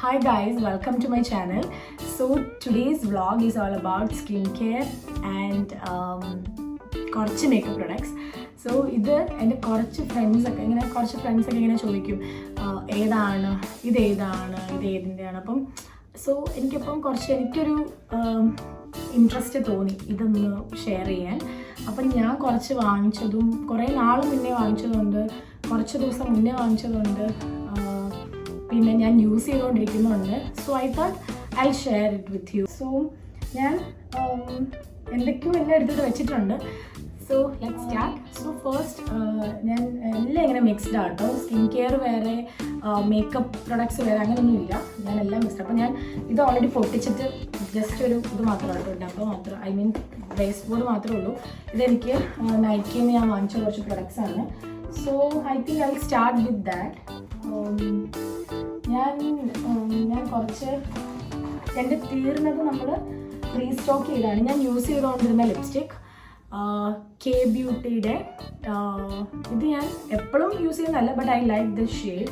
Hi guys, welcome to my channel. So today's vlog is all about skincare and കുറച്ച് makeup products. So ഇത് എൻ്റെ കുറച്ച് ഫ്രണ്ട്സൊക്കെ ഇങ്ങനെ ചോദിക്കും ഏതാണ് ഇതേതിൻ്റെയാണ്. അപ്പം സോ എനിക്കപ്പം എനിക്കൊരു ഇൻട്രസ്റ്റ് തോന്നി ഇതൊന്ന് ഷെയർ ചെയ്യാൻ. അപ്പം ഞാൻ കുറച്ച് വാങ്ങിച്ചതും കുറേ നാൾ മുന്നേ വാങ്ങിച്ചതുണ്ട്, കുറച്ച് ദിവസം മുന്നേ വാങ്ങിച്ചതുണ്ട്, പിന്നെ ഞാൻ യൂസ് ചെയ്തുകൊണ്ടിരിക്കുന്നുണ്ട്. So I thought I share it with you. So ഞാൻ എന്തൊക്കെയോ എല്ലാം എടുത്തിട്ട് വെച്ചിട്ടുണ്ട്. So let's start. So first ഞാൻ എല്ലാം ഇങ്ങനെ മിക്സ്ഡ് ആട്ടോ. സ്കിൻ കെയർ വേറെ, മേക്കപ്പ് പ്രൊഡക്ട്സ് വേറെ, അങ്ങനെയൊന്നുമില്ല. ഞാൻ എല്ലാം മിക്സ്ഡ്. അപ്പോൾ ഞാൻ ഇത് ഓൾറെഡി പൊട്ടിച്ചിട്ട് ജസ്റ്റ് ഒരു ഇത് മാത്രമായിട്ട് ഡബ്ബ മാത്രം, ഐ മീൻ വേസ്റ്റ് ബോർഡ് മാത്രമേ ഉള്ളൂ. ഇതെനിക്ക് നൈക്കിയിൽ നിന്ന് ഞാൻ വാങ്ങിച്ച കുറച്ച് പ്രൊഡക്ട്സ് ആണ്. So I think I will start with that. ഞാൻ കുറച്ച് എൻ്റെ തീർന്നത് നമ്മൾ റീസ്റ്റോക്ക് ചെയ്താണ്. ഞാൻ യൂസ് ചെയ്തുകൊണ്ടിരുന്ന ലിപ്സ്റ്റിക് കെ ബ്യൂട്ടിയുടെ, ഇത് ഞാൻ എപ്പോഴും യൂസ് ചെയ്യുന്നതല്ല, but I like this shade.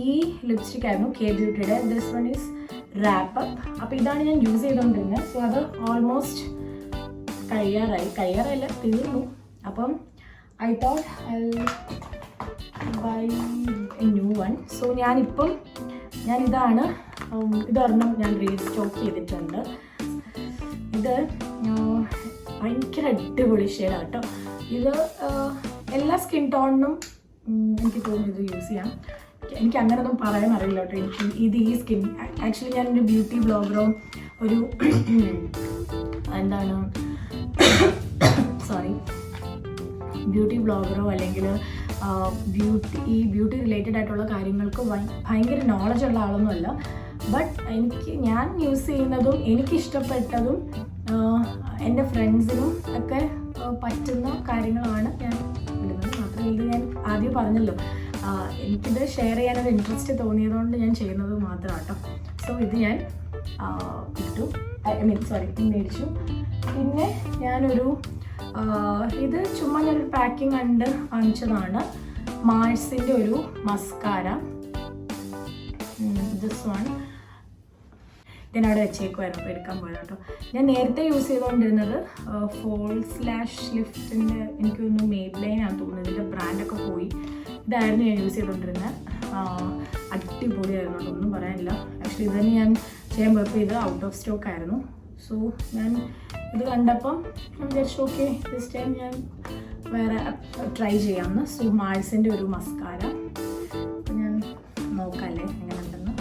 ഈ ലിപ്സ്റ്റിക് ആയിരുന്നു കെ ബ്യൂട്ടിയുടെ. This one is wrap up. അപ്പോൾ ഇതാണ് ഞാൻ യൂസ് ചെയ്തുകൊണ്ടിരുന്നത്. സോ അത് ഓൾമോസ്റ്റ് കഴിയാറായില്ല, തീർന്നു. അപ്പം I thought I buy a new one. So ഇതൊരെണ്ണം ഞാൻ റീസ്റ്റോക്ക് ചെയ്തിട്ടുണ്ട്. ഇത് ഭയങ്കര അടിപൊളി ഷെയ്ഡാണ് കേട്ടോ. ഇത് എല്ലാ സ്കിൻ ടോണിനും എനിക്ക് തോന്നുന്നു ഇത് യൂസ് ചെയ്യാം. എനിക്ക് അങ്ങനെയൊന്നും പറയാൻ അറിയില്ല കേട്ടോ. ഈ സ്കിൻ ആക്ച്വലി ഞാനൊരു ബ്യൂട്ടി ബ്ലോഗറോ ബ്യൂട്ടി ബ്ലോഗറോ അല്ലെങ്കിൽ ബ്യൂട്ടി റിലേറ്റഡ് ആയിട്ടുള്ള കാര്യങ്ങൾക്ക് ഭയങ്കര നോളജ് ഉള്ള ആളൊന്നുമല്ല. ബട്ട് ഞാൻ യൂസ് ചെയ്യുന്നതും എനിക്കിഷ്ടപ്പെട്ടതും എൻ്റെ ഫ്രണ്ട്സിനും ഒക്കെ പറ്റുന്ന കാര്യങ്ങളാണ് ഞാൻ ഇടുന്നത്. മാത്രമല്ല ഇത് ഞാൻ ആദ്യം പറഞ്ഞല്ലോ, എനിക്കിത് ഷെയർ ചെയ്യാനൊരു ഇൻട്രസ്റ്റ് തോന്നിയതുകൊണ്ട് ഞാൻ ചെയ്യുന്നത് മാത്രമാണ് കേട്ടോ. സോ ഇത് ഞാൻ മേടിച്ചു. പിന്നെ ഇത് ചുമ്മാ ഞാനൊരു പാക്കിംഗ് കണ്ട് വാങ്ങിച്ചതാണ്. മാഴ്സിൻ്റെ ഒരു മസ്കാര, ദിസ് വൺ. ഇതിനവിടെ വെച്ചേക്കുമായിരുന്നു, അപ്പോൾ എടുക്കാൻ പോയത് കേട്ടോ. ഞാൻ നേരത്തെ യൂസ് ചെയ്തുകൊണ്ടിരുന്നത് ലിഫ്റ്റിൻ്റെ, എനിക്ക് തോന്നുന്നു മെയ്ബ്ലൈൻ ആണ് തോന്നുന്നത്. ഇതിൻ്റെ ബ്രാൻഡൊക്കെ പോയി. ഇതായിരുന്നു ഞാൻ യൂസ് ചെയ്തുകൊണ്ടിരുന്നത്. അടിപൊളിയായിരുന്നു കേട്ടോ, ഒന്നും പറയാനില്ല. ആക്ച്വലി ഇതിന് ഞാൻ ചെയ്യാൻ പോയപ്പോൾ ഇത് ഔട്ട് ഓഫ് സ്റ്റോക്ക് ആയിരുന്നു. സോ ഞാൻ ഇത് കണ്ടപ്പം വിചാരിച്ചു ഓക്കെ ദിസ് ടൈം ഞാൻ വേറെ ട്രൈ ചെയ്യാമെന്ന്. സോ മാഴ്സിൻ്റെ ഒരു മസ്കാര. അപ്പം ഞാൻ നോക്കാമല്ലേ എങ്ങനെ ഉണ്ടെന്ന്.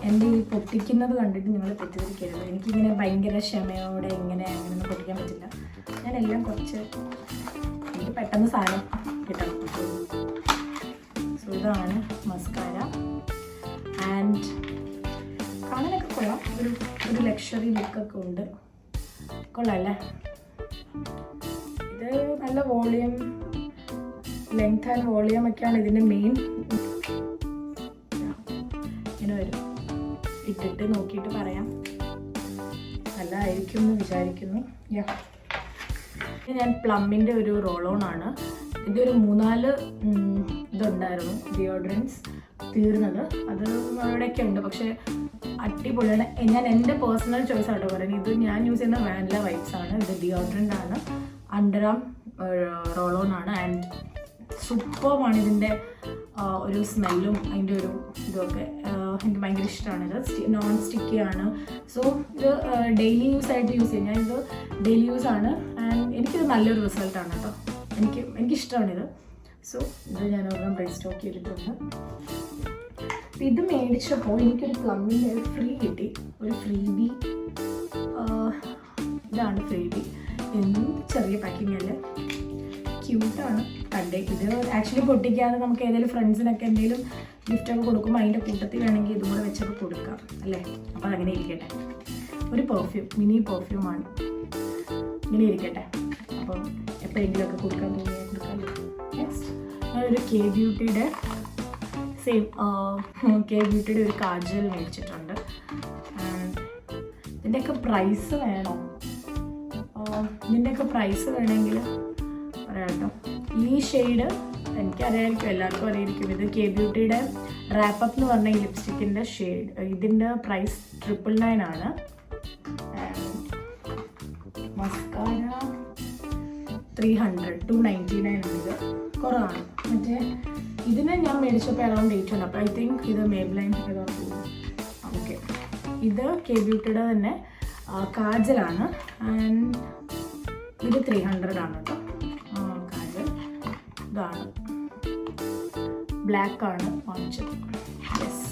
എൻ്റെ ഈ പൊട്ടിക്കുന്നത് കണ്ടിട്ട് നിങ്ങൾ തെറ്റിദ്ധരിക്കരുത്. എനിക്കിങ്ങനെ ഭയങ്കര ക്ഷമയോടെ അങ്ങനെയൊന്നും പൊട്ടിക്കാൻ പറ്റില്ല. ഞാനെല്ലാം എനിക്ക് പെട്ടെന്ന് സാധനം കിട്ടണം. സോ ഇതാണ് മസ്കാര. ആൻഡ് കാണാനൊക്കെ കൊള്ളാം, ഒരു ലക്ഷറി ലുക്കൊക്കെ ഉണ്ട്. കൊള്ളാമല്ലേ? ഇത് നല്ല വോളിയം, ലെങ്ത് ആൻഡ് വോളിയം ഒക്കെയാണ് ഇതിൻ്റെ മെയിൻ. ഇങ്ങനെ വരും. ഇട്ടിട്ട് നോക്കിയിട്ട് പറയാം. നല്ലതായിരിക്കും എന്ന് വിചാരിക്കുന്നു. ഞാൻ പ്ലമ്മിൻ്റെ ഒരു റോൾ ഓൺ ആണ്. ഇതിൻ്റെ ഒരു 3-4 ഇതുണ്ടായിരുന്നു ഡിയോഡ്രൻസ്, തീർന്നത്. അത് അവിടെയൊക്കെ ഉണ്ട്, പക്ഷേ അടിപൊളിയാണ്. ഞാൻ എൻ്റെ പേഴ്സണൽ ചോയ്സ് ആട്ടോ പറയുന്നത്. ഇത് ഞാൻ യൂസ് ചെയ്യുന്ന വാനില വൈബ്സ് ആണ്. ഇത് ഡിയോഡ്രൻ്റ് ആണ്, അണ്ടർആം റോൾ ഓൺ ആണ്. ആൻഡ് സൂപ്പർമാണ് ഇതിൻ്റെ ഒരു സ്മെല്ലും അതിൻ്റെ ഒരു ഇതൊക്കെ. എനിക്ക് ഭയങ്കര ഇഷ്ടമാണ്. ഇത് നോൺ സ്റ്റിക്കി ആണ്. സോ ഇത് ഡെയിലി യൂസ് ആയിട്ട് യൂസ് ചെയ്യും. ഞാനിത് ഡെയിലി യൂസ് ആണ്. ആൻഡ് എനിക്കിത് നല്ലൊരു റിസൾട്ടാണ് കേട്ടോ. എനിക്കിഷ്ടമാണിത്. സോ ഇത് ഞാൻ ഒരെണ്ണം റീസ്റ്റോക്ക് ചെയ്തിട്ടുണ്ട്. ഇത് മേടിച്ചപ്പോൾ എനിക്കൊരു പ്ലമ്മിൻ്റെ ഫ്രീ കിട്ടി, ഒരു ഫ്രീബി. ഇതാണ് ഫ്രീബി. എന്ത് ചെറിയ പാക്കിംഗ് അല്ലേ, ക്യൂട്ടാണ് കണ്ടേക്ക്. ഇത് ആക്ച്വലി പൊട്ടിക്കാതെ നമുക്ക് ഏതെങ്കിലും ഫ്രണ്ട്സിനൊക്കെ എന്തെങ്കിലും ഗിഫ്റ്റൊക്കെ കൊടുക്കുമ്പോൾ അതിൻ്റെ കൂട്ടത്തിൽ വേണമെങ്കിൽ ഇതും കൂടെ വെച്ചൊക്കെ കൊടുക്കാം അല്ലേ. അപ്പോൾ അതങ്ങനെ ഇരിക്കട്ടെ. ഒരു മിനി പെർഫ്യൂമാണ്, ഇങ്ങനെ ഇരിക്കട്ടെ. അപ്പം എപ്പോഴെങ്കിലുമൊക്കെ കൊടുക്കാൻ തോന്നിയാൽ കൊടുക്കാൻ. നെക്സ്റ്റ് ഞാനൊരു കെ ബ്യൂട്ടിയുടെ ഒരു കാജൽ മേടിച്ചിട്ടുണ്ട്. ഇതിൻ്റെയൊക്കെ പ്രൈസ് വേണമെങ്കിൽ പറയാം കേട്ടോ. ഈ ഷെയ്ഡ് എനിക്കറിയായിരിക്കും, എല്ലാവർക്കും അറിയായിരിക്കും. ഇത് കെ ബ്യൂട്ടിയുടെ റാപ്പപ്പ് എന്ന് പറഞ്ഞ ഈ ലിപ്സ്റ്റിക്കിൻ്റെ ഷെയ്ഡ്. ഇതിൻ്റെ പ്രൈസ് 999 ആണ്. മസ്കാര 299 ആണ്. ഇത് കുറവാണ്. മറ്റേ ഇതിനെ ഞാൻ മേടിച്ചപ്പോൾ അറൗണ്ട് 800. അപ്പോൾ ഐ തിങ്ക് ഇത് മേബ്ലൈൻ ഓക്കെ. ഇത് കെ ബ്യൂട്ടിയുടെ തന്നെ കാജലാണ്. ആൻഡ് ഇത് 300 ആണ് കേട്ടോ കാജൽ. ഇതാണ് ബ്ലാക്ക് ആണ് വാങ്ങിച്ചത്. യെസ്,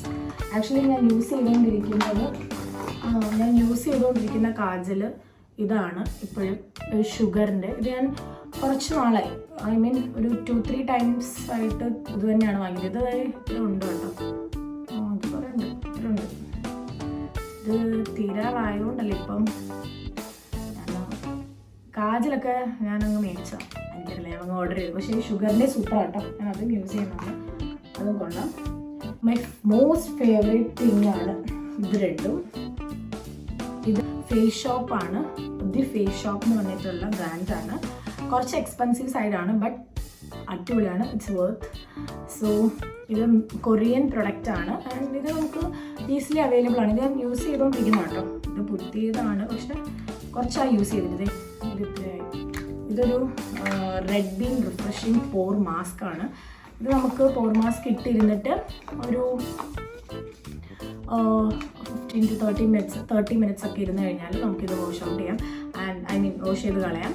ആക്ച്വലി ഞാൻ യൂസ് ചെയ്തുകൊണ്ടിരിക്കുന്ന കാജൽ ഇതാണ് ഇപ്പോഴും, ഷുഗറിൻ്റെ. ഇത് ഞാൻ കുറച്ച് നാളായി, ഐ മീൻ ഒരു 2-3 times ആയിട്ട് ഇത് തന്നെയാണ് വാങ്ങിയത്. ഇത് ഇത്ര ഉണ്ട് കേട്ടോ. ഇത് കുറേ ഉണ്ട്, ഇത്ര ഉണ്ട്. ഇത് തീരാറായതുകൊണ്ടല്ലേ ഇപ്പം. കാജലൊക്കെ ഞാനങ്ങ് മേടിച്ചതാണ്, എനിക്കറിയില്ല, ഞാൻ അങ്ങ് ഓർഡർ ചെയ്തു. പക്ഷേ ഈ ഷുഗറിൻ്റെ സൂപ്പറാണ് കേട്ടോ, ഞാൻ അതും യൂസ് ചെയ്യുന്നുണ്ട്. അതും കൊള്ളാം. മൈ മോസ്റ്റ് ഫേവറേറ്റ് തിങ് ആണ് ഇത് രണ്ടും. ഇത് ഫേസ് ഷോപ്പാണ്. ദി ഫേസ് ഷോപ്പ് എന്ന് പറഞ്ഞിട്ടുള്ള ബ്രാൻഡാണ്. കുറച്ച് എക്സ്പെൻസീവ് സൈഡാണ്, ബട്ട് അടിപൊളിയാണ്. It's worth. സോ ഇത് കൊറിയൻ പ്രൊഡക്റ്റാണ്. ആൻഡ് ഇത് നമുക്ക് ഈസിലി അവൈലബിൾ ആണ്. ഇത് ഞാൻ യൂസ് ചെയ്തുകൊണ്ടിരിക്കുന്ന കേട്ടോ. ഇത് പുതിയതാണ്, പക്ഷെ കുറച്ചായി യൂസ് ചെയ്തിട്ട്. ഇത് ഇത്രയായി. ഇതൊരു red bean refreshing pore mask ആണ്. ഇത് നമുക്ക് പോർ മാസ്ക് ഇട്ടിരുന്നിട്ട് ഒരു 15 to 30 minutes ഒക്കെ ഇരുന്ന് കഴിഞ്ഞാൽ നമുക്കിത് വാഷ് ഔട്ട് ചെയ്യാം. ആൻഡ് വാഷ് ചെയ്ത് കളയാം.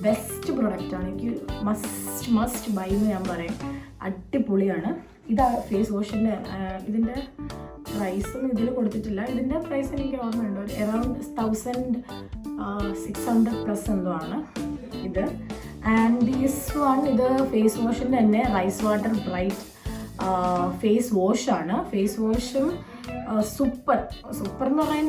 ബെസ്റ്റ് പ്രൊഡക്റ്റാണ്. എനിക്ക് മസ്റ്റ് ബൈ എന്ന് ഞാൻ പറയും. അടിപൊളിയാണ്. ഇത് ഫേസ് വാഷിൻ്റെ ഇതിൻ്റെ പ്രൈസൊന്നും ഇതിൽ കൊടുത്തിട്ടില്ല. ഇതിൻ്റെ പ്രൈസ് എനിക്ക് ഓർമ്മയുണ്ട്, ഒരു അറൗണ്ട് 1600+ എന്തോ ആണ് ഇത്. ആൻഡ് ദിസ് വൺ, ഇത് ഫേസ് വാഷിൻ്റെ തന്നെ റൈസ് വാട്ടർ ബ്രൈറ്റ് ഫേസ് വാഷാണ്. ഫേസ് വാഷും സൂപ്പർ എന്ന് പറയാൻ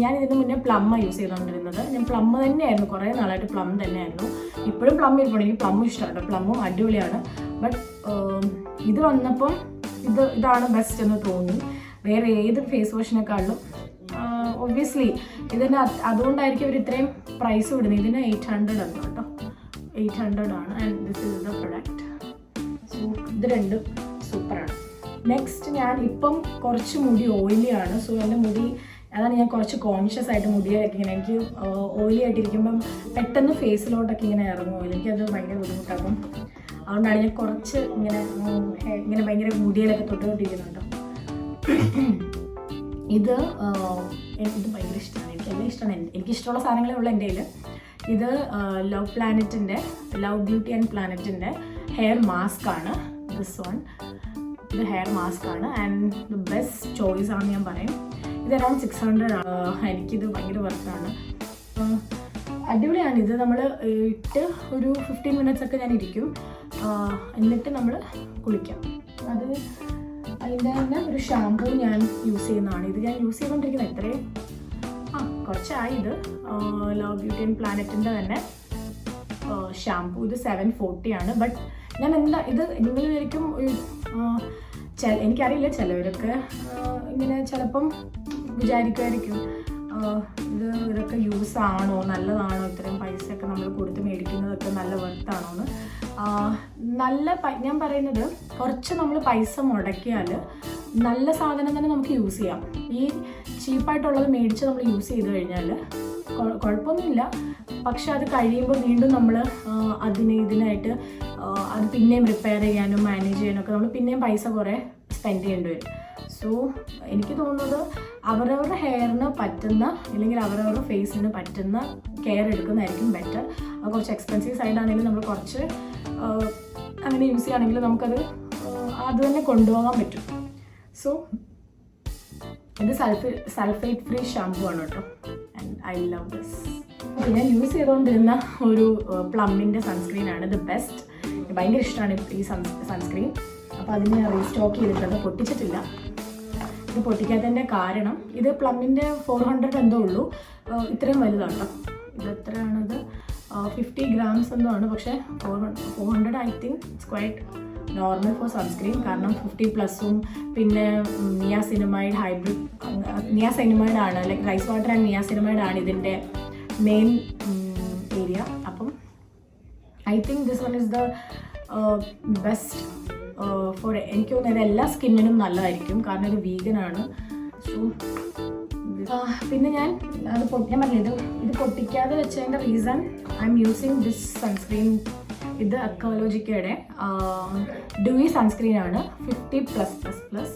ഞാൻ ഇതിന് മുന്നേ പ്ലമ്മാണ് യൂസ് ചെയ്തുകൊണ്ടിരുന്നത്. ഞാൻ പ്ലം തന്നെയായിരുന്നു, കുറേ നാളായിട്ട് പ്ലം തന്നെയായിരുന്നു. ഇപ്പോഴും പ്ലം ഇരിപ്പുണ്ട്. എനിക്ക് പ്ലമ്മും ഇഷ്ടമാണ്, പ്ലമ്മും അടിപൊളിയാണ്. ബട്ട് ഇത് വന്നപ്പം ഇതാണ് ബെസ്റ്റ് എന്ന് തോന്നി, വേറെ ഏത് ഫേസ് വാഷിനെക്കാളും. ഒബ്വിയസ്ലി ഇതിന് അതുകൊണ്ടായിരിക്കും ഇവർ ഇത്രയും പ്രൈസ് വിടുന്നത്. ഇതിന് 800 ആണ് കേട്ടോ, 800 ആണ്. And this is the product. So ഇത് രണ്ടും സൂപ്പറാണ്. നെക്സ്റ്റ്, ഞാൻ ഇപ്പം കുറച്ച് മുടി ഓയിലിയാണ്. സോ എൻ്റെ മുടി അതാണ് ഞാൻ കുറച്ച് കോൺഷ്യസ് ആയിട്ട് മുടിയൊക്കെ ഇങ്ങനെ, എനിക്ക് ഓയിലി ആയിട്ടിരിക്കുമ്പം പെട്ടെന്ന് ഫേസിലോട്ടൊക്കെ ഇങ്ങനെ ഇറങ്ങും ഓയിൽ. എനിക്കത് ഭയങ്കര ബുദ്ധിമുട്ടാകും. അതുകൊണ്ടാണ് ഞാൻ കുറച്ച് ഇങ്ങനെ ഭയങ്കര മുടിയിലൊക്കെ തൊട്ടുകൊണ്ടിരിക്കുന്നുണ്ടോ. ഇത് ഭയങ്കര ഇഷ്ടമാണ്, എനിക്കെല്ലാം ഇഷ്ടമാണ്. എനിക്കിഷ്ടമുള്ള സാധനങ്ങളേ ഉള്ളൂ എൻ്റെ കയ്യിൽ. ഇത് ലവ് ബ്യൂട്ടി ആൻഡ് പ്ലാനറ്റിൻ്റെ ഹെയർ മാസ്ക് ആണ്. ദിസ് വൺ, ഇത് ഹെയർ മാസ്ക് ആണ്. ആൻഡ് ദ ബെസ്റ്റ് ചോയ്സ് ആണെന്ന് ഞാൻ പറയും. ഇത് അറൗണ്ട് 600 ആണ്. എനിക്കിത് ഭയങ്കര വർക്കാണ്, അടിപൊളിയാണ്. ഇത് നമ്മൾ ഇട്ട് ഒരു 15 minutes ഒക്കെ ഞാൻ ഇരിക്കും. എന്നിട്ട് നമ്മൾ കുളിക്കാം. അതിൻ്റെ തന്നെ ഒരു ഷാമ്പൂ ഞാൻ യൂസ് ചെയ്യുന്നതാണ്. ഇത് ഞാൻ യൂസ് ചെയ്തുകൊണ്ടിരിക്കുന്നത് എത്രയും കുറച്ചായി. ഇത് ലവ് ബ്യൂട്ടി ആൻഡ് പ്ലാനറ്റിൻ്റെ തന്നെ ഷാമ്പൂ. ഇത് 740 ആണ്. ബട്ട് ഞാൻ ഇത് നിങ്ങൾ ശരിക്കും എനിക്കറിയില്ല, ചിലവരൊക്കെ ഇങ്ങനെ ചിലപ്പം വിചാരിക്കുമായിരിക്കും ഇതൊക്കെ യൂസ് ആണോ, നല്ലതാണോ, ഇത്രയും പൈസയൊക്കെ നമ്മൾ കൊടുത്ത് മേടിക്കുന്നതൊക്കെ നല്ല വർത്താണോ എന്ന്. ഞാൻ പറയുന്നത്, കുറച്ച് നമ്മൾ പൈസ മുടക്കിയാൽ നല്ല സാധനം തന്നെ നമുക്ക് യൂസ് ചെയ്യാം. ഈ ചീപ്പായിട്ടുള്ളത് മേടിച്ച് നമ്മൾ യൂസ് ചെയ്ത് കഴിഞ്ഞാൽ കുഴപ്പമൊന്നുമില്ല. പക്ഷെ അത് കഴിയുമ്പോൾ വീണ്ടും നമ്മൾ ഇതിനായിട്ട് അത് പിന്നെയും റിപ്പയർ ചെയ്യാനും മാനേജ് ചെയ്യാനൊക്കെ നമ്മൾ പിന്നെയും പൈസ കുറേ സ്പെൻഡ് ചെയ്യേണ്ടി വരും. സോ എനിക്ക് തോന്നുന്നത് അവരവരുടെ ഹെയറിന് പറ്റുന്ന, അല്ലെങ്കിൽ അവരവരുടെ ഫേസിന് പറ്റുന്ന കെയർ എടുക്കുന്നതായിരിക്കും ബെറ്റർ. അത് കുറച്ച് എക്സ്പെൻസീവ് സൈഡാണെങ്കിലും നമ്മൾ കുറച്ച് അങ്ങനെ യൂസ് ചെയ്യുകയാണെങ്കിൽ നമുക്കത് അത് തന്നെ കൊണ്ടുപോകാൻ പറ്റും. സോ ഇത് സൾഫേറ്റ് ഫ്രീ ഷാമ്പൂ ആണ് കേട്ടോ. And I love this. ഞാൻ യൂസ് ചെയ്തുകൊണ്ടിരുന്ന ഒരു പ്ലമ്മിൻ്റെ സൺസ്ക്രീനാണ് ദ ബെസ്റ്റ്. ഭയങ്കര ഇഷ്ടമാണ് ഈ സൺസ്ക്രീൻ. അപ്പോൾ അതിന് റീസ്റ്റോക്ക് ചെയ്തിട്ടുണ്ട്, പൊട്ടിച്ചിട്ടില്ല. ഇത് പൊട്ടിക്കാത്തതിൻ്റെ കാരണം, ഇത് പ്ലമ്മിൻ്റെ 400 എന്തോ ഉള്ളൂ, ഇത്രയും വലുതാണ് കേട്ടോ. ഇത് എത്രയാണിത്, 50 grams എന്തോ ആണ്. പക്ഷേ 400 I think it's quite normal for sunscreen. കാരണം 50+ഉം പിന്നെ നിയാസിനമൈഡ് ഹൈബ്രിഡ്, നിയാസിനമൈഡാണ്, ലൈക്ക് റൈസ് വാട്ടർ ആൻഡ് നിയാസിനമൈഡാണ് ഇതിൻ്റെ മെയിൻ ഏരിയ. അപ്പം I think this one is the best for എനിക്ക് തോന്നുന്നത് എല്ലാ സ്കിന്നിനും നല്ലതായിരിക്കും, കാരണം ഇത് വീഗനാണ്. സോ പിന്നെ ഞാൻ പറഞ്ഞത് ഇത് പൊട്ടിക്കാതെ വെച്ചതിൻ്റെ reason I'm using this sunscreen. ഇത് അക്വാലോജിക്കയുടെ ഡ്യൂയി സൺസ്ക്രീനാണ്, 50+++.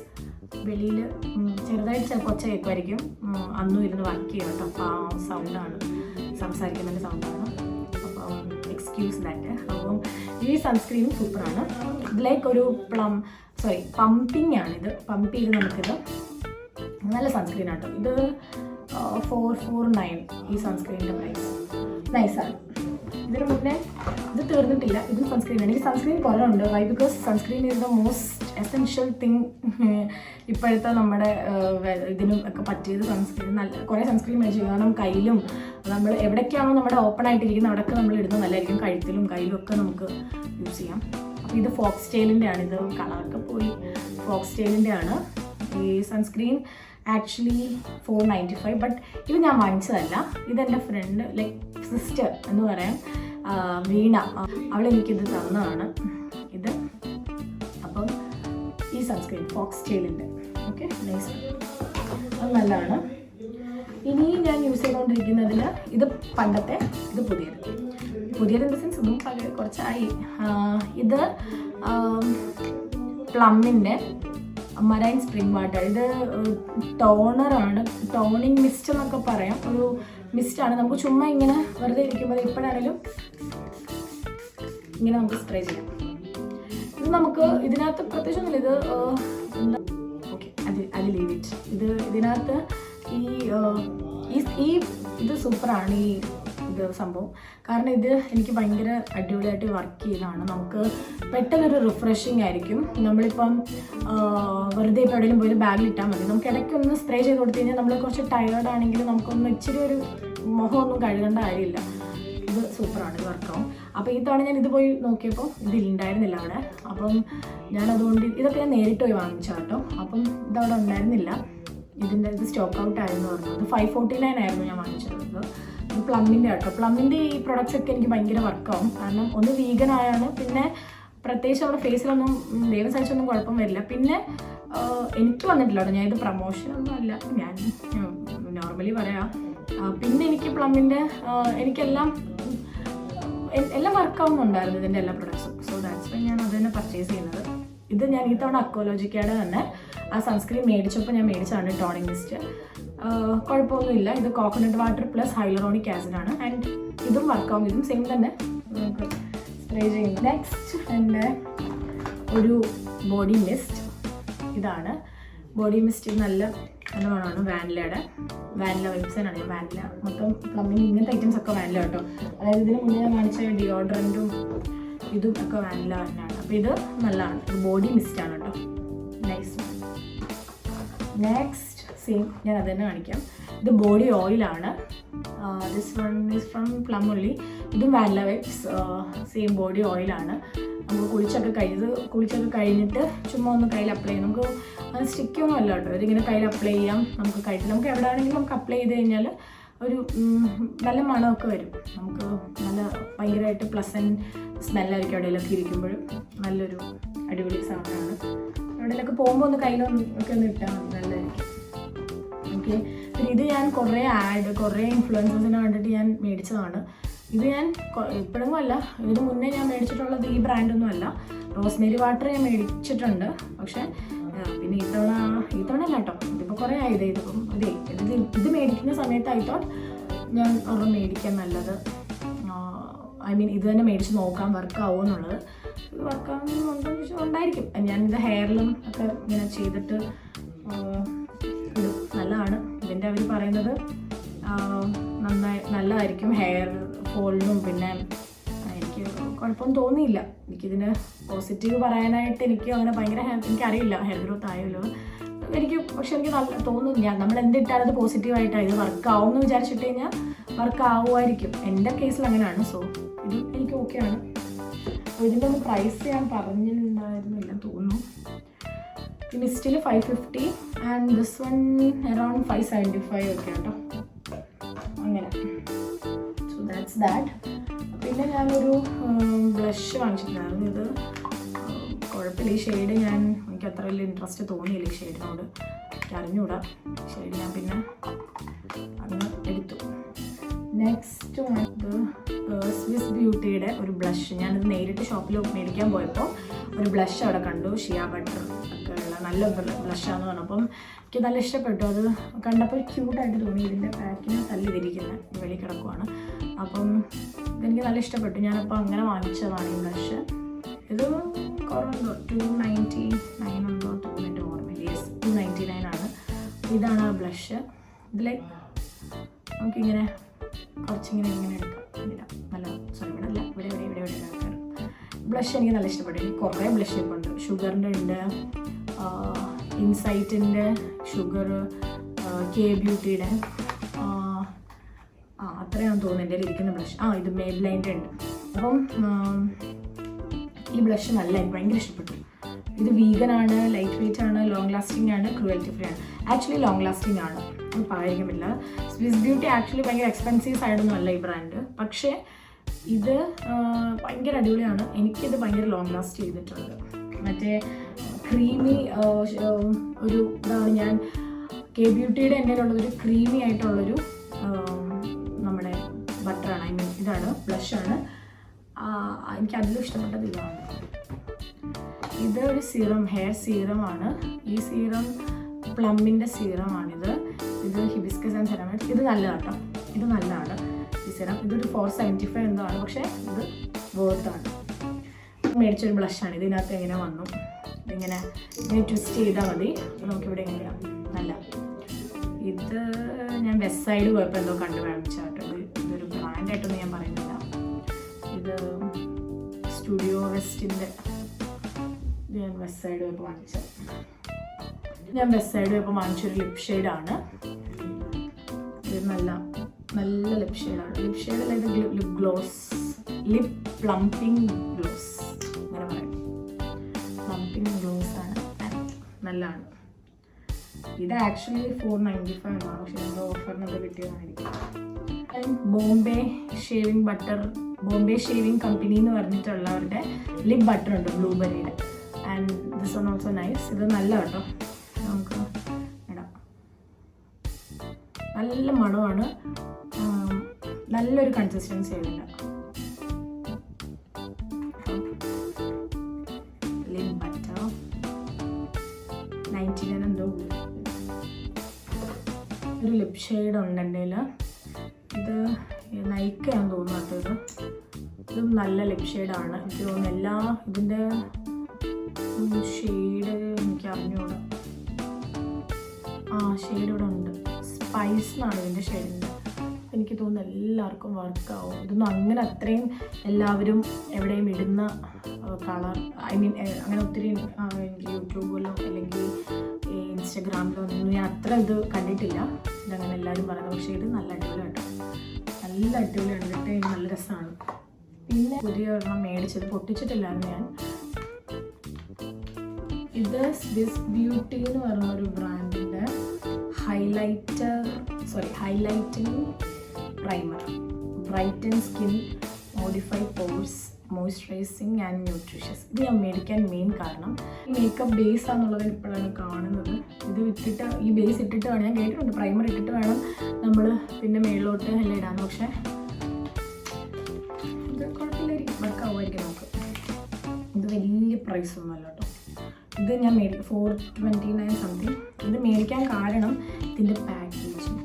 വെളിയിൽ ചെറുതായിട്ട് ചിലപ്പോൾ ഒച്ച കേൾക്കുമായിരിക്കും, അന്നും ഇരുന്ന് വർക്ക് ചെയ്യും കേട്ടോ. അപ്പോൾ ആ സൗണ്ടാണ്, സംസാരിക്കുന്നതിൻ്റെ സൗണ്ടാണ്, അപ്പം എക്സ്ക്യൂസ് ദാറ്റ്. അപ്പം ഈ സൺസ്ക്രീനും സൂപ്പറാണ്. ഇതിലേക്ക് ഒരു പമ്പിങ് ആണിത്, പമ്പ് ചെയ്ത് നമുക്കിത് നല്ല സൺസ്ക്രീൻ ആട്ടോ. ഇത് 449 ഈ സൺസ്ക്രീനിൻ്റെ പ്രൈസ്. നൈസാണ്. ഇതിന് മുന്നേ ഇത് തീർന്നിട്ടില്ല, ഇതും സൺസ്ക്രീനാണ്. ഈ സൺസ്ക്രീൻ കുറേ ഉണ്ട്. Why? Because sunscreen is the most essential thing. ഇപ്പോഴത്തെ നമ്മുടെ ഇതിനും ഒക്കെ പറ്റിയത് സൺസ്ക്രീൻ. നല്ല കുറേ സൺസ്ക്രീൻ മേടിച്ചു, കാരണം കയ്യിലും നമ്മൾ എവിടേക്കാണോ നമ്മുടെ ഓപ്പൺ ആയിട്ടിരിക്കുന്നത് അവിടെയൊക്കെ നമ്മൾ ഇടുന്നത് നല്ലതായിരിക്കും. കഴുത്തിലും കയ്യിലും ഒക്കെ നമുക്ക് യൂസ് ചെയ്യാം. അപ്പോൾ ഇത് ഫോക്സ് ടെയിലിൻ്റെ ആണ്. ഇത് കളറൊക്കെ പോയി ഫോക്സ് ടെയിലിൻ്റെ ആണ് ഈ സൺസ്ക്രീൻ. ആക്ച്വലി 495, ബട്ട് ഇത് ഞാൻ വാങ്ങിച്ചതല്ല. ഇതെൻ്റെ ഫ്രണ്ട്, ലൈക്ക് സിസ്റ്റർ എന്ന് പറയാം, വീണ, അവളെനിക്കിത് തന്നതാണ് ഇത്. അപ്പം ഈ സൺസ്ക്രീൻ ഫോക്സ് ടെയിലിൻ്റെ, ഓക്കെ, നൈസ്, അത് നല്ലതാണ്. ഇനി ഞാൻ യൂസ് ചെയ്തുകൊണ്ടിരിക്കുന്നതിൽ ഇത് പണ്ടത്തെ, ഇത് പുതിയത് ഇൻ ദ സെൻസ് ഇതും കുറച്ചായി. ഇത് പ്ലമ്മിൻ്റെ മറൈൻ സ്പ്രിംഗ് വാട്ടർ. ഇത് ടോണറാണ്, ടോണിങ് മിസ്റ്റ് എന്നൊക്കെ പറയാം. ഒരു മിസ്റ്റാണ്, നമുക്ക് ചുമ്മാ ഇങ്ങനെ വെറുതെ ഇരിക്കുമ്പോൾ എപ്പോഴാണെങ്കിലും ഇങ്ങനെ നമുക്ക് സ്പ്രേ ചെയ്യാം. ഇത് നമുക്ക് ഇതിനകത്ത് പ്രത്യേകിച്ചൊന്നുമില്ല. ഇത് എന്താ, ഓക്കെ, അത് ലീവ് ഇറ്റ്. ഇതിനകത്ത് ഈ ഇത് സൂപ്പറാണ് ഈ ഇത് സംഭവം. കാരണം ഇത് എനിക്ക് ഭയങ്കര അടിപൊളിയായിട്ട് വർക്ക് ചെയ്തതാണ്. നമുക്ക് പെട്ടെന്നൊരു റിഫ്രഷിങ് ആയിരിക്കും. നമ്മളിപ്പം വെറുതെ ഇപ്പോൾ എവിടെയെങ്കിലും പോയി ബാഗിൽ ഇട്ടാൽ മതി. നമുക്ക് ഇടയ്ക്കൊന്ന് സ്പ്രേ ചെയ്ത് കൊടുത്തു കഴിഞ്ഞാൽ നമ്മൾ കുറച്ച് ടയേർഡ് ആണെങ്കിൽ നമുക്കൊന്ന് ഇച്ചിരി ഒരു മുഖമൊന്നും കഴുകേണ്ട കാര്യമില്ല. ഇത് സൂപ്പറാണ്, ഇത് വർക്കാവും. അപ്പോൾ ഈ തവണ ഞാൻ ഇത് പോയി നോക്കിയപ്പോൾ ഇതിലുണ്ടായിരുന്നില്ല അവിടെ. അപ്പം ഞാനതുകൊണ്ട് ഇതൊക്കെ ഞാൻ നേരിട്ട് പോയി വാങ്ങിച്ചാൽ കേട്ടോ. അപ്പം ഇതവിടെ ഉണ്ടായിരുന്നില്ല. ഇത് സ്റ്റോക്ക് ഔട്ട് ആയിരുന്നു പറഞ്ഞു. ഇത് 549 ആയിരുന്നു ഞാൻ വാങ്ങിച്ചത്. ഇത് പ്ലമ്മിൻ്റെ കേട്ടോ. പ്ലമ്മിൻ്റെ ഈ പ്രൊഡക്ട്സ് ഒക്കെ എനിക്ക് ഭയങ്കര വർക്കാവും. കാരണം ഒന്ന് വീഗൻ ആയാണ്, പിന്നെ പ്രത്യേകിച്ച് നമ്മുടെ ഫേസിലൊന്നും ദൈവം സഹിച്ചൊന്നും കുഴപ്പം വരില്ല. പിന്നെ എനിക്ക് വന്നിട്ടില്ല കേട്ടോ, ഞാൻ ഇത് പ്രൊമോഷനൊന്നും അല്ല, ഞാൻ നോർമലി പറയാം. പിന്നെ എനിക്ക് പ്ലമ്മിൻ്റെ എല്ലാം വർക്കാവുന്നുണ്ടായിരുന്നു ഇതിൻ്റെ എല്ലാ പ്രൊഡക്ട്സും. സോ ദാറ്റ്സ് വൈ ഞാൻ അത് തന്നെ പർച്ചേസ് ചെയ്യുന്നത്. ഇത് ഞാൻ ഈ തവണ അക്വാലോജിക്കയുടെ തന്നെ ആ സൺസ്ക്രീൻ മേടിച്ചപ്പോൾ ഞാൻ മേടിച്ചതാണ്, ടോണിങ് മിസ്റ്റ്. കുഴപ്പമൊന്നുമില്ല. ഇത് കോക്കനട്ട് വാട്ടർ പ്ലസ് ഹൈലറോണിക് ആസിഡാണ്. ആൻഡ് ഇതും വർക്കാവും, ഇതും സെയിം തന്നെ നമുക്ക് സ്പ്രേ ചെയ്യുന്നത്. നെക്സ്റ്റ് എൻ്റെ ഒരു ബോഡി മിസ്റ്റ്. ഇതാണ് ബോഡി മിസ്റ്റ്. ഇത് നല്ല മണമാണ്. വാനില വെബ്സൈനാണ്. വാനില മൊത്തം പ്ലമ്മിങ് ഇങ്ങനത്തെ ഐറ്റംസ് ഒക്കെ വാനില കേട്ടോ. അതായത് ഇതിന് മുന്നേ ഞാൻ കാണിച്ച ഡിയോഡ്രൻറ്റും ഇതും ഒക്കെ വാനില തന്നെയാണ്. അപ്പോൾ ഇത് നല്ലതാണ്. ഇത് ബോഡി മിസ്റ്റാണ് കേട്ടോ, നൈസ്. നെക്സ്റ്റ് സെയിം ഞാൻ അത് തന്നെ കാണിക്കാം. ഇത് ബോഡി ഓയിലാണ്. This one is from plum only. ഇതും വാനില വൈബ്സ്, സെയിം ബോഡി ഓയിലാണ്. നമുക്ക് കുളിച്ചൊക്കെ കഴിഞ്ഞിട്ട് ചുമ്മാ ഒന്ന് കയ്യിൽ അപ്ലൈ ചെയ്യാം. നമുക്ക് അത് സ്റ്റിക്കൊന്നും അല്ല കേട്ടോ, ഇതിങ്ങനെ കയ്യിൽ അപ്ലൈ ചെയ്യാം. നമുക്ക് എവിടെ ആണെങ്കിലും നമുക്ക് അപ്ലൈ ചെയ്ത് കഴിഞ്ഞാൽ ഒരു നല്ല മണമൊക്കെ വരും. നമുക്ക് നല്ല ഭയങ്കരമായിട്ട് പ്ലസൻറ്റ് സ്മെല്ലായിരിക്കും എവിടെയെങ്കിലൊക്കെ ഇരിക്കുമ്പോഴും. നല്ലൊരു അടിപൊളി സാധനമാണ്. എവിടെയെങ്കിലൊക്കെ പോകുമ്പോൾ ഒന്ന് കയ്യിലൊക്കെ ഒന്ന് ഇട്ടാൽ മതി, നല്ലതായിരിക്കും. ഓക്കെ, പിന്നെ ഇത് ഞാൻ കുറേ ഇൻഫ്ലുവൻസേഴ്സിനെ കണ്ടിട്ട് ഞാൻ മേടിച്ചതാണ്. ഇത് ഞാൻ ഇപ്പോഴൊന്നും അല്ല, ഇതിന് മുന്നേ ഞാൻ മേടിച്ചിട്ടുള്ളത് ഈ ബ്രാൻഡൊന്നും അല്ല. റോസ്മേരി വാട്ടർ ഞാൻ മേടിച്ചിട്ടുണ്ട്. പക്ഷേ പിന്നെ ഈ തവണ അല്ല കേട്ടോ, ഇതിപ്പോൾ കുറേ ആയത്. ഇതിപ്പം ഇത് മേടിക്കുന്ന സമയത്തായിട്ടോ ഞാൻ ഒരെണ്ണം മേടിക്കാൻ നല്ലത്. ഐ മീൻ ഇത് തന്നെ മേടിച്ച് നോക്കാം വർക്കാവും എന്നുള്ളത്. ഇത് വർക്കാവുന്നുണ്ടോ ഉണ്ടായിരിക്കും. ഞാനിത് ഹെയറിലും ഒക്കെ ഇങ്ങനെ ചെയ്തിട്ട് ഇത് നല്ലതാണ്. ഇതിൻ്റെ അവർ പറയുന്നത് നല്ലതായിരിക്കും ഹെയർ ഫോളിനും. പിന്നെ എനിക്ക് കുഴപ്പമൊന്നും തോന്നിയില്ല. എനിക്കിതിന് പോസിറ്റീവ് പറയാനായിട്ട് എനിക്ക് അങ്ങനെ ഭയങ്കര എനിക്കറിയില്ല ഹെയർ ഗ്രോത്ത് ആയല്ലോ എനിക്ക്. പക്ഷെ എനിക്ക് നല്ല തോന്നുന്നു, നമ്മൾ എന്തിട്ടാലും അത് പോസിറ്റീവായിട്ടാണ്. ഇത് വർക്കാവും എന്ന് വിചാരിച്ചിട്ട് കഴിഞ്ഞാൽ വർക്കാവുമായിരിക്കും. എൻ്റെ കേസിൽ അങ്ങനെയാണ്. സോ ഇത് എനിക്ക് ഓക്കെയാണ്. അപ്പോൾ ഇതിൻ്റെ ഒന്ന് പ്രൈസ് ഞാൻ പറഞ്ഞിട്ടുണ്ടായിരുന്നില്ല തോന്നുന്നു. ഈ മിസ്റ്റിൽ 550 ആൻഡ് ദിസ് വൺ അറൗണ്ട് 575 ഒക്കെ കേട്ടോ. അങ്ങനെ സോ ദാറ്റ്സ് ദാറ്റ്. പിന്നെ ഞാനൊരു ബ്ലഷ് വാങ്ങിച്ചിട്ടുണ്ടായിരുന്നു. ഇത് കുഴപ്പമില്ല. ഈ ഷെയ്ഡ് എനിക്ക് അത്ര വലിയ ഇൻട്രസ്റ്റ് തോന്നിയില്ല ഈ ഷെയ്ഡിനോട്. എനിക്ക് അറിഞ്ഞൂടാ ഷെയ്ഡ്. ഞാൻ പിന്നെ അങ്ങ് എടുത്തു. നെക്സ്റ്റ് ഇത് സ്വിസ് ബ്യൂട്ടിയുടെ ഒരു ബ്ലഷ്. ഞാനിത് നേരിട്ട് ഷോപ്പിൽ മേടിക്കാൻ പോയപ്പോൾ ഒരു ബ്ലഷ് അവിടെ കണ്ടു. ഷിയ ബട്ടർ ഒക്കെ ഉള്ള നല്ല ബ്ലഷാന്ന് പറഞ്ഞപ്പം എനിക്ക് നല്ല ഇഷ്ടപ്പെട്ടു. അത് കണ്ടപ്പോൾ ക്യൂട്ടായിട്ട് തോന്നി. ഇതിൻ്റെ പാക്കിന് തല്ലിതിരിക്കുന്നത് വെളി കിടക്കുവാണ്. അപ്പം ഇതെനിക്ക് നല്ല ഇഷ്ടപ്പെട്ടു. ഞാനപ്പോൾ അങ്ങനെ വാങ്ങിച്ചതാണ് ഈ ബ്ലഷ്. ഇത് കുറവുണ്ടോ 299 ഉണ്ടോ തോന്നിയിട്ട് ഓർമ്മയില്ല. യെസ് 299 ആണ്. ഇതാണ് ആ ബ്ലഷ്. ഇതിൽ നമുക്കിങ്ങനെ കുറച്ചിങ്ങനെ എടുക്കാം. നല്ല സോറി ഇവിടെ അല്ല, ഇവിടെ എടുക്കാം. ബ്ലഷ് എനിക്ക് നല്ല ഇഷ്ടപ്പെട്ടു. എനിക്ക് കുറേ ബ്ലഷ് ഇപ്പോൾ ഉണ്ട്. ഷുഗറിൻ്റെ ഉണ്ട്, ഇൻസൈറ്റിൻ്റെ, ഷുഗർ, കെ ബ്യൂട്ടിയുടെ, അത്രയാണെന്ന് തോന്നുന്നു എൻ്റെ ഇരിക്കുന്ന ബ്ലഷ്. ഇത് മേബ്ലൈൻ്റെ ഉണ്ട്. അപ്പം ഈ ബ്ലഷ് നല്ല എനിക്ക് ഭയങ്കര ഇഷ്ടപ്പെട്ടു. ഇത് വീഗനാണ്, ലൈറ്റ് വെയ്റ്റ് ആണ്, ലോങ് ലാസ്റ്റിംഗ് ആണ്, ക്രുവൽറ്റി ഫ്രീ ആണ്. ആക്ച്വലി ലോങ് ലാസ്റ്റിംഗ് ആണ്, പറയാൻ പറ്റില്ല. സ്വിസ് ബ്യൂട്ടി ആക്ച്വലി ഭയങ്കര എക്സ്പെൻസീവ് സൈഡൊന്നും അല്ല ഈ ബ്രാൻഡ്. പക്ഷേ ഇത് ഭയങ്കര അടിപൊളിയാണ്. എനിക്കിത് ഭയങ്കര ലോങ് ലാസ്റ്റ് ചെയ്തിട്ടുണ്ട്. മറ്റേ ക്രീമി ഒരു ഇതാണ് ഞാൻ കെ ബ്യൂട്ടിയുടെ എൻ്റെ ഉള്ളതൊരു ക്രീമി ആയിട്ടുള്ളൊരു നമ്മുടെ ബട്ടറാണ്. ഐ മീൻ ഇതാണ് ബ്ലഷാണ്. എനിക്ക് അതിലും ഇഷ്ടപ്പെട്ടത് ഇതാണ്. ഇത് ഒരു സീറം, ഹെയർ സീറമാണ്. ഈ സീറം പ്ലമ്മിൻ്റെ സീറമാണിത്. ഇത് ഹിബിസ്കസ് ആൻഡ് സെറമൈഡ്. ഇത് നല്ലതാണ് കേട്ടോ, ഇത് നല്ലതാണ് ഈ സിറം. ഇതൊരു 475 എന്തോ ആണ്, പക്ഷേ ഇത് വേർത്താണ്. മേടിച്ചൊരു ബ്ലഷാണ്. ഇതിനകത്ത് എങ്ങനെ വന്നു, ഇങ്ങനെ ട്വിസ്റ്റ് ചെയ്താൽ മതി. നമുക്കിവിടെ എങ്ങനെയാണ് നല്ല. ഇത് ഞാൻ വെസ്റ്റ് സൈഡ് പോയപ്പോൾ എന്തോ കണ്ടു വാങ്ങിച്ചാട്ടോ. ഇതൊരു ബ്രാൻഡായിട്ടൊന്നും ഞാൻ പറയുന്നില്ല. ഇത് സ്റ്റുഡിയോ വെസ്റ്റിൻ്റെ ഞാൻ വെസ്റ്റ് സൈഡ് പോയപ്പോൾ വാങ്ങിച്ചത്. ഞാൻ വെസ്റ്റ് സൈഡ് പോയപ്പോൾ വാങ്ങിച്ചൊരു ലിപ് ഷെയ്ഡാണ്. ഇത് നല്ല ലിപ് ഷെയ്ഡാണ്. ലിപ് ഷെയ്ഡല്ല, ഇത് lip gloss, lip plumping gloss അങ്ങനെ പറയും. പ്ലംപിംഗ് ഗ്ലോസ് ആണ്, നല്ലതാണ്. ഇത് ആക്ച്വലി 495 ആണ്, പക്ഷേ എൻ്റെ ഓഫറിനൊക്കെ കിട്ടിയതായിരിക്കും. Bombay shaving butter, Bombay shaving company എന്ന് പറഞ്ഞിട്ടുള്ളവരുടെ ലിപ് ബട്ടർ ഉണ്ട് ബ്ലൂബെറിയുടെ. And this one also nice. ഇത് നല്ല കേട്ടോ, നമുക്ക് ഇടാം. നല്ല മണമാണ്, നല്ലൊരു കൺസിസ്റ്റൻസി ആയില്ല. ലിപ് ബട്ടർ 99 എന്തോ ഒരു ലിപ് ഷെയ്ഡ് ഉണ്ട് എൻ്റെ കയ്യിൽ. ഇത് നൈക്കയാണെന്ന് തോന്നുന്നു കേട്ടോ. ഇതും നല്ല ലിപ് ഷെയ്ഡാണ്. എനിക്ക് തോന്നുന്നു എല്ലാ ഇതിൻ്റെ ഷെയ്ഡ് എനിക്ക് അറിഞ്ഞൂടാ. ഷെയ്ഡ് ഇവിടെ ഉണ്ട്. സ്പൈസ് എന്നാണ് ഇതിൻ്റെ ഷെയ്ഡിൻ്റെ. എനിക്ക് തോന്നുന്നു എല്ലാവർക്കും വർക്കാവും. ഇതൊന്നും അങ്ങനെ അത്രയും എല്ലാവരും എവിടെയും ഇടുന്ന കളർ, ഐ മീൻ അങ്ങനെ ഒത്തിരി യൂട്യൂബിലോ അല്ലെങ്കിൽ ഇൻസ്റ്റഗ്രാമിലോ ഒന്നും ഞാൻ അത്ര ഇത് കണ്ടിട്ടില്ല. ഇതങ്ങനെ എല്ലാവരും പറയുന്നത്. പക്ഷേ ഇത് നല്ല അടിപൊളിയാട്ടോ, നല്ല അടിപൊളിയാണ്. ഇതൊക്കെ നല്ല രസമാണ്. പിന്നെ പുതിയ ഒരെണ്ണം മേടിച്ചത്, പൊട്ടിച്ചിട്ടില്ലായിരുന്നു ഞാൻ. ഇത് സ്വിസ് ബ്യൂട്ടി എന്ന് പറഞ്ഞൊരു ബ്രാൻഡിൻ്റെ highlighting primer, brighten skin, modify pores, moisturising and nutritious. ഇത് ഞാൻ മേടിക്കാൻ മെയിൻ കാരണം മേക്കപ്പ് ബേസ് ആണെന്നുള്ളത് ഇപ്പോഴാണ് കാണുന്നത്. ഇത് ഇട്ടിട്ട്, ഈ ബേസ് ഇട്ടിട്ട് വേണം, ഞാൻ കേട്ടിട്ടുണ്ട് പ്രൈമർ ഇട്ടിട്ട് വേണം നമ്മൾ പിന്നെ മേളിലോട്ട് എല്ലാം ഇടാൻ. പക്ഷേ ഇത് കുഴപ്പമില്ലായിരിക്കും, വർക്കാവുമായിരിക്കും നമുക്ക്. ഇത് വലിയ പ്രൈസൊന്നും അല്ല കേട്ടോ. ഇത് ഞാൻ 429 സംതിങ്. ഇത് മേടിക്കാൻ കാരണം ഇതിൻ്റെ പാക്കേജിങ്.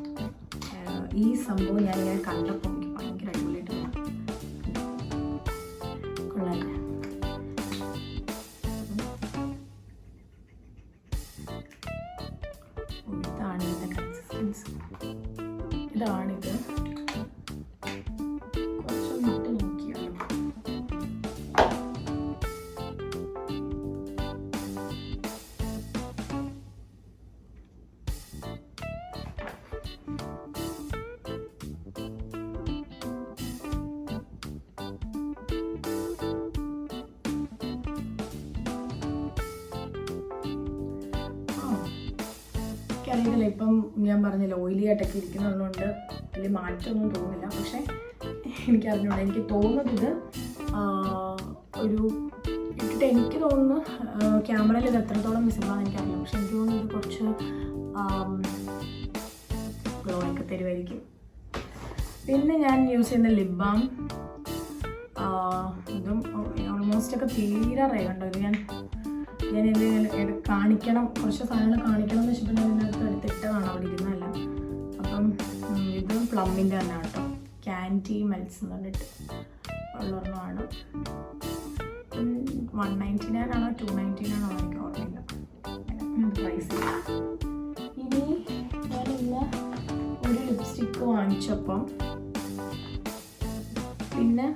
ഈ സംഭവം ഞാനിങ്ങനെ കണ്ടപ്പോൾ എനിക്ക് ഭയങ്കര അടിപൊളിയായിട്ട് കൊള്ളാം. ഇതാണ് ഇതിൻ്റെ കൺസിസ്റ്റൻസി. ഇതാണിത്. കുറച്ചൊന്ന് ഇട്ട് നോക്കിയാലോ. എനിക്കറിയത്തില്ല, ഇപ്പം ഞാൻ പറഞ്ഞില്ല ഓയിലി ആയിട്ടൊക്കെ ഇരിക്കുന്നതുകൊണ്ട് വലിയ മാറ്റമൊന്നും തോന്നില്ല. പക്ഷേ എനിക്ക് അറിഞ്ഞൂടാ. എനിക്ക് തോന്നുന്നത് ഇത് ഒരു ഇട്ടിട്ട് എനിക്ക് തോന്നുന്നു ക്യാമറയിൽ ഇത് എത്രത്തോളം വിസിബിളാണെന്ന് എനിക്കറിയില്ല. പക്ഷെ എനിക്ക് തോന്നുന്നു ഇത് കുറച്ച് ഗ്ലോ ഒക്കെ തരുമായിരിക്കും. പിന്നെ ഞാൻ യൂസ് ചെയ്യുന്ന ലിപ് ബാം, ഇതും ഓൾമോസ്റ്റ് ഒക്കെ തീരാറായി. കണ്ടോ, ഇത് ഞാൻ കാണിക്കണം, കുറച്ച് സാധനങ്ങൾ കാണിക്കണം എന്ന് വെച്ചിട്ട് അതിനകത്ത് എടുത്തിട്ടതാണ് അവിടെ ഇരുന്നല്ല. അപ്പം ഇത് പ്ലമ്മിൻ്റെ തന്നെ കേട്ടോ, ക്യാൻഡി മെൽസ് എന്ന് പറഞ്ഞിട്ട് ഉള്ളൊരെണ്ണമാണ്. 199 ആണോ 299 ആണോ എനിക്ക് ഓർമ്മയില്ല പ്രൈസ്. ഇനി ഞാൻ ഇന്ന് ഒരു ലിപ്സ്റ്റിക്ക് വാങ്ങിച്ചപ്പം പിന്നെ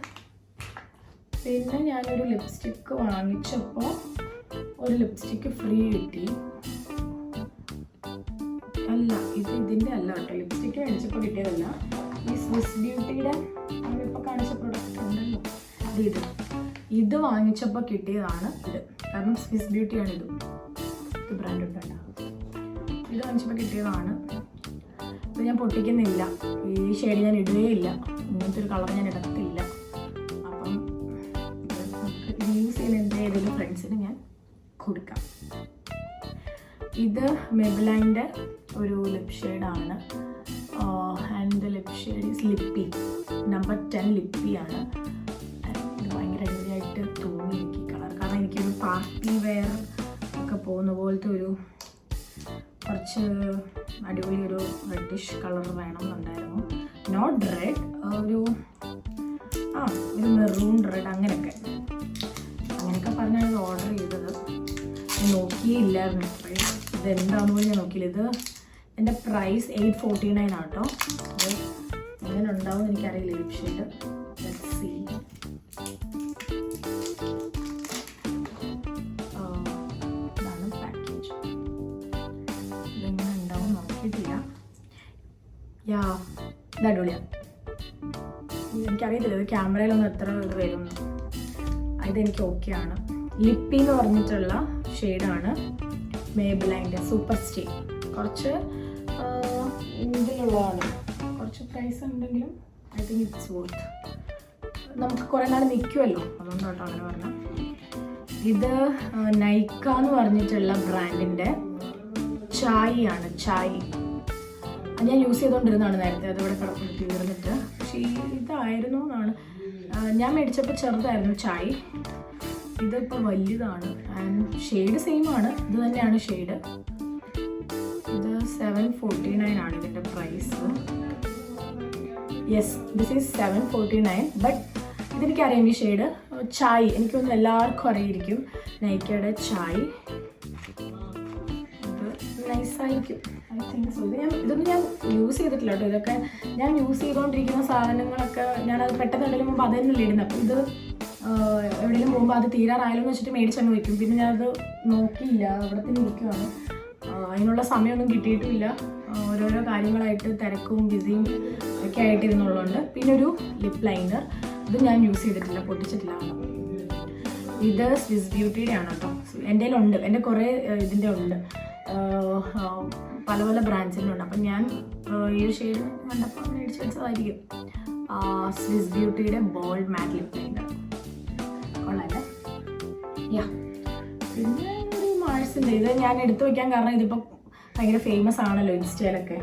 ഞാനൊരു ലിപ്സ്റ്റിക്ക് വാങ്ങിച്ചപ്പോൾ ഒരു ലിപ്സ്റ്റിക്ക് ഫ്രീ കിട്ടി. അല്ല, ഇതിൻ്റെ അല്ല കേട്ടോ, ലിപ്സ്റ്റിക്ക് മേടിച്ചപ്പോൾ കിട്ടിയതല്ല. ഈ സ്വിസ് ബ്യൂട്ടിയുടെ നമ്മളിപ്പോൾ കാണിച്ച പ്രൊഡക്റ്റ് ഉണ്ടല്ലോ, ഇത് വാങ്ങിച്ചപ്പോൾ കിട്ടിയതാണ് ഇത്. കാരണം സ്വിസ് ബ്യൂട്ടിയാണ് ഇത് ബ്രാൻഡ് ഉണ്ടല്ല. ഇത് വാങ്ങിച്ചപ്പോൾ കിട്ടിയതാണ്. ഇത് ഞാൻ പൊട്ടിക്കുന്നില്ല, ഈ ഷെയ്ഡ് ഞാൻ ഇടുകയില്ല, ഇങ്ങനത്തെ ഒരു കളർ ഞാൻ ഇടത്തില്ല. അപ്പം ഇത് യൂസ് ചെയ്യുന്ന എൻ്റെ ഏതെങ്കിലും ഫ്രണ്ട്സിന് ഞാൻ കൊടുക്കാം. ഇത് മെബ്ലൈൻ്റെ ഒരു ലിപ് ഷെയ്ഡാണ്. And the lip shade is lippy, number 10 ലിപ്പിയാണ്. ഇത് ഭയങ്കര അടിപൊളിയായിട്ട് തോന്നി എനിക്ക് കളർ. കാരണം എനിക്കൊരു പാർട്ടി വെയർ ഒക്കെ പോകുന്ന പോലത്തെ ഒരു കുറച്ച് അടിപൊളി ഒരു റെഡിഷ് കളർ വേണമെന്നുണ്ടായിരുന്നു. നോട്ട് റെഡ്, ഒരു മെറൂൺ റെഡ് അങ്ങനെയൊക്കെ പറഞ്ഞാണ് ഇത് ഓർഡർ ചെയ്തത്. ഞാൻ നോക്കിയില്ലായിരുന്നു, ഇതെന്താണെന്ന് പോലും ഞാൻ നോക്കിയില്ല. ഇത് എൻ്റെ പ്രൈസ് 849 ആട്ടോ. അത് എങ്ങനെ ഉണ്ടാവും എനിക്കറിയില്ല ലിപ് ഷെയ്ഡ്. Let's see. ഇതാണ് പാക്കേജ്. ഇതെങ്ങനെ ഉണ്ടാവും നോക്കിയിട്ടില്ല. ഇത് അടിപൊളിയാണ്. എനിക്കറിയത്തില്ല ഇത് ക്യാമറയിലൊന്നും എത്ര ഇത് വരും. ഇതെനിക്ക് ഓക്കെയാണ്. ലിപ്പി എന്ന് പറഞ്ഞിട്ടുള്ള ഷെയ്ഡാണ് മേബിലൈൻ്റെ സൂപ്പർ സ്റ്റേ. കുറച്ച് ഇതിലുള്ളതാണ്, കുറച്ച് പ്രൈസ് ഉണ്ടെങ്കിലും ഐ തിങ്ക് ഇറ്റ്സ് വർത്ത്. നമുക്ക് കുറേ നാൾ നിൽക്കുമല്ലോ, അതുകൊണ്ടാട്ടോ അങ്ങനെ പറഞ്ഞാൽ. ഇത് നൈക്ക എന്ന് പറഞ്ഞിട്ടുള്ള ബ്രാൻഡിൻ്റെ ചായ് ആണ്. ചായ് ഞാൻ യൂസ് ചെയ്തുകൊണ്ടിരുന്നതാണ് നേരത്തെ, അതിവിടെ തീർന്നിട്ട്. പക്ഷേ ഇതായിരുന്നു എന്നാണ് ഞാൻ മേടിച്ചപ്പോൾ ചെറുതായിരുന്നു ചായ്. ഇതിപ്പോൾ വലുതാണ്. ആൻഡ് ഷെയ്ഡ് സെയിം ആണ്, ഇത് തന്നെയാണ് ഷെയ്ഡ്. ഇത് 749 ആണ് ഇതിൻ്റെ price. Yes, this is 749. But ഇതെനിക്കറിയാം ഈ ഷെയ്ഡ് ചായ്. എനിക്കൊന്നും എല്ലാവർക്കും അറിയിരിക്കും നൈക്കയുടെ ചായ്. ഇത് നൈസായിരിക്കും ഐ തിങ്ക് സോ. ഇതൊന്നും ഞാൻ യൂസ് ചെയ്തിട്ടില്ല കേട്ടോ. ഇതൊക്കെ ഞാൻ യൂസ് ചെയ്തുകൊണ്ടിരിക്കുന്ന സാധനങ്ങളൊക്കെ ഞാനത് പെട്ടെന്ന് എവിടെയും മുമ്പ് അത് തന്നെയല്ലേ ഇടുന്നത്. അപ്പോൾ ഇത് എവിടെയെങ്കിലും പോകുമ്പോൾ അത് തീരാറായാലും എന്ന് വെച്ചിട്ട് മേടിച്ചങ്ങ് വയ്ക്കും. പിന്നെ ഞാനത് നോക്കിയില്ല, അവിടെ തന്നെ ഇരിക്കുകയാണ്. അതിനുള്ള സമയമൊന്നും കിട്ടിയിട്ടുമില്ല. ഓരോരോ കാര്യങ്ങളായിട്ട് തിരക്കും ബിസിയും ഒക്കെ ആയിട്ടിരുന്നുള്ളതുകൊണ്ട്. പിന്നെ ഒരു ലിപ് ലൈനർ, ഇത് ഞാൻ യൂസ് ചെയ്തിട്ടില്ല, പൊട്ടിച്ചിട്ടില്ല. ഇത് സ്വിസ് ബ്യൂട്ടിയുടെ ആണ് കേട്ടോ. എൻ്റെ കയ്യിലുണ്ട്, എൻ്റെ കുറേ ഇതിൻ്റെ ഉണ്ട്, പല പല ബ്രാൻഡ്സിലുണ്ട്. അപ്പം ഞാൻ ഈ ഒരു ഷെയ്ഡ് കണ്ടപ്പോൾ മേടിച്ച് വെച്ചതായിരിക്കും. സ്വിസ് ബ്യൂട്ടിയുടെ ബോൾഡ് മാറ്റ് ലിപ് ലൈനർ കൊള്ളാല്ലേ. പിന്നെ ഒരു മാഴ്സിൻ്റെ ഇത് ഞാൻ എടുത്തു വയ്ക്കാൻ കാരണം ഇതിപ്പോൾ ഭയങ്കര ഫേമസ് ആണല്ലോ ഇൻസ്റ്റയിലൊക്കെ.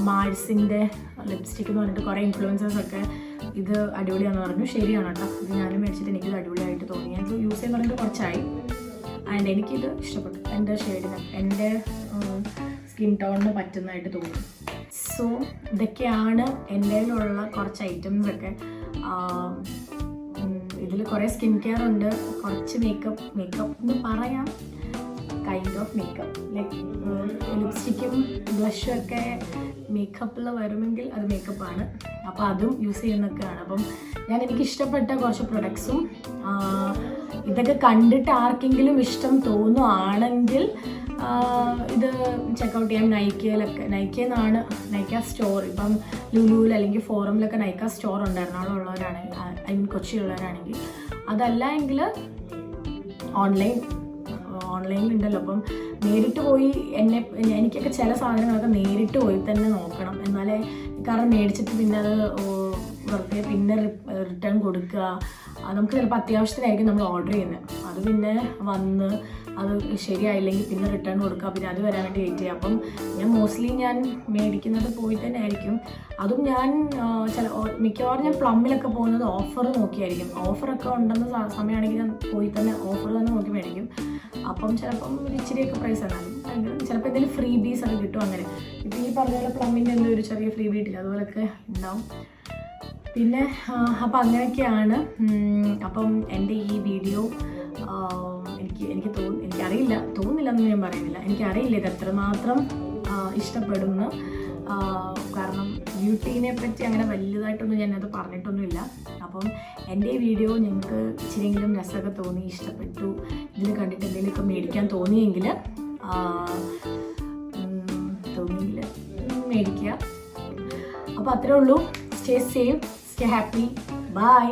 മാഴ്സിൻ്റെ ലിപ്സ്റ്റിക് എന്ന് പറഞ്ഞിട്ട് കുറേ ഇൻഫ്ലുവൻസേഴ്സൊക്കെ ഇത് അടിപൊളിയാണെന്ന് പറഞ്ഞു. ശരിയാണ് കേട്ടോ, ഇത് ഞാനും മേടിച്ചിട്ട് എനിക്കിത് അടിപൊളിയായിട്ട് തോന്നി. ഞാനിത് യൂസ് ചെയ്യുന്ന പറഞ്ഞിട്ട് കുറച്ചായി. ആൻഡ് എനിക്കിത് ഇഷ്ടപ്പെട്ടു. എൻ്റെ ഷെയ്ഡിന്, എൻ്റെ സ്കിൻ ടോണിന് പറ്റുന്നതായിട്ട് തോന്നി. സോ ഇതൊക്കെയാണ് എൻ്റെ കയ്യിലുള്ള കുറച്ച് ഐറ്റംസൊക്കെ. ഇതിൽ കുറേ സ്കിൻ കെയർ ഉണ്ട്, കുറച്ച് മേക്കപ്പ് എന്ന് പറയാം, കൈൻഡ് ഓഫ് മേക്കപ്പ്. ലൈക്ക് ലിപ്സ്റ്റിക്കും ബ്ലഷും ഒക്കെ മേക്കപ്പിൽ വരുമെങ്കിൽ അത് മേക്കപ്പാണ്. അപ്പോൾ അതും യൂസ് ചെയ്യുന്നൊക്കെയാണ്. അപ്പം എനിക്ക് ഇഷ്ടപ്പെട്ട കുറച്ച് പ്രൊഡക്ട്സും ഇതൊക്കെ കണ്ടിട്ട് ആർക്കെങ്കിലും ഇഷ്ടം തോന്നുകയാണെങ്കിൽ ഇത് ചെക്കൗട്ട് ചെയ്യാം. നൈക്കയെന്നാണ് നൈക്ക സ്റ്റോർ. ഇപ്പം ലുലുവിൽ അല്ലെങ്കിൽ ഫോറമിലൊക്കെ നൈക്ക സ്റ്റോർ ഉണ്ട്, എറണാകുളം ഉള്ളവരാണെങ്കിൽ, ഐ മീൻ കൊച്ചിയുള്ളവരാണെങ്കിൽ. അതല്ല എങ്കിൽ ഓൺലൈനിലുണ്ടല്ലോ. അപ്പം നേരിട്ട് പോയി എനിക്കൊക്കെ ചില സാധനങ്ങളൊക്കെ നേരിട്ട് പോയി തന്നെ നോക്കണം, എന്നാലേ. കാരണം മേടിച്ചിട്ട് പിന്നെ അത് വെറുതെ പിന്നെ റിട്ടേൺ കൊടുക്കുക. നമുക്ക് ചിലപ്പോൾ അത്യാവശ്യത്തിനായിരിക്കും നമ്മൾ ഓർഡർ ചെയ്യുന്നത്. അത് പിന്നെ വന്ന് അത് ശരിയായില്ലെങ്കിൽ പിന്നെ റിട്ടേൺ കൊടുക്കുക, പിന്നെ അത് വരാൻ വേണ്ടി വെയിറ്റ് ചെയ്യുക. അപ്പം മോസ്റ്റ്ലി ഞാൻ മേടിക്കുന്നത് പോയി തന്നെ ആയിരിക്കും. അതും ഞാൻ മിക്കവാറും ഞാൻ പ്ലമ്മിലൊക്കെ പോകുന്നത് ഓഫർ നോക്കിയായിരിക്കും. ഓഫറൊക്കെ ഉണ്ടെന്ന സമയമാണെങ്കിൽ ഞാൻ പോയി തന്നെ ഓഫർ തന്നെ നോക്കി മേടിക്കും. അപ്പം ചിലപ്പം ഒരു ഇച്ചിരിയൊക്കെ പ്രൈസ് ആണ്, ചിലപ്പോൾ എന്തെങ്കിലും ഫ്രീ ബീസ് ഒക്കെ കിട്ടും. അങ്ങനെ ഇപ്പം ഈ പറഞ്ഞ പോലെ പ്ലമ്മിൻ്റെ എന്തെങ്കിലും ഒരു ചെറിയ ഫ്രീ ബീ ഇട്ടില്ല, അതുപോലൊക്കെ ഉണ്ടാവും. പിന്നെ അപ്പം അങ്ങനെയൊക്കെയാണ്. അപ്പം എൻ്റെ ഈ വീഡിയോ എനിക്കറിയില്ല, തോന്നുന്നില്ലെന്ന് ഞാൻ പറയുന്നില്ല, എനിക്കറിയില്ല ഇത് എത്രമാത്രം ഇഷ്ടപ്പെടുന്നു. കാരണം ബ്യൂട്ടീനെ പറ്റി അങ്ങനെ വലുതായിട്ടൊന്നും ഞാനത് പറഞ്ഞിട്ടൊന്നുമില്ല. അപ്പം എൻ്റെ ഈ വീഡിയോ നിങ്ങൾക്ക് ഇച്ചിരിയെങ്കിലും രസമൊക്കെ തോന്നി, ഇഷ്ടപ്പെട്ടു, ഇതിൽ കണ്ടിട്ട് എന്തെങ്കിലുമൊക്കെ മേടിക്കാൻ തോന്നിയെങ്കിൽ മേടിക്കുക. അപ്പോൾ അത്രേ ഉള്ളൂ. Stay safe, stay happy, by.